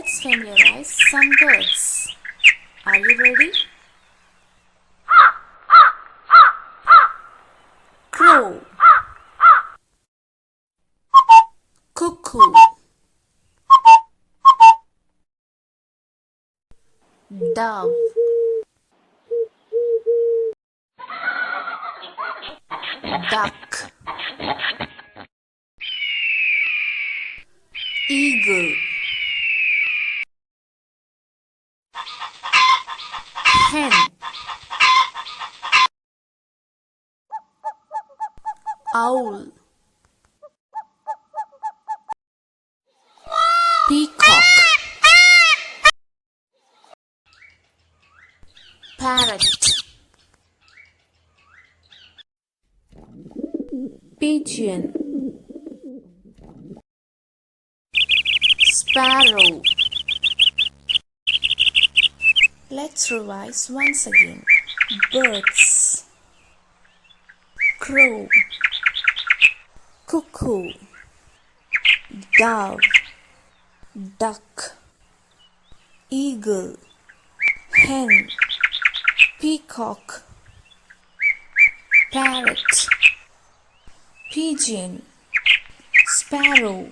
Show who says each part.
Speaker 1: Let's familiarize some birds. Are you ready? Crow, cuckoo, dove, duck, eagle, hen, owl, peacock, parrot, pigeon, sparrow. Let's revise once again. Birds, crow, cuckoo, dove, duck, eagle, hen, peacock, parrot, pigeon, sparrow.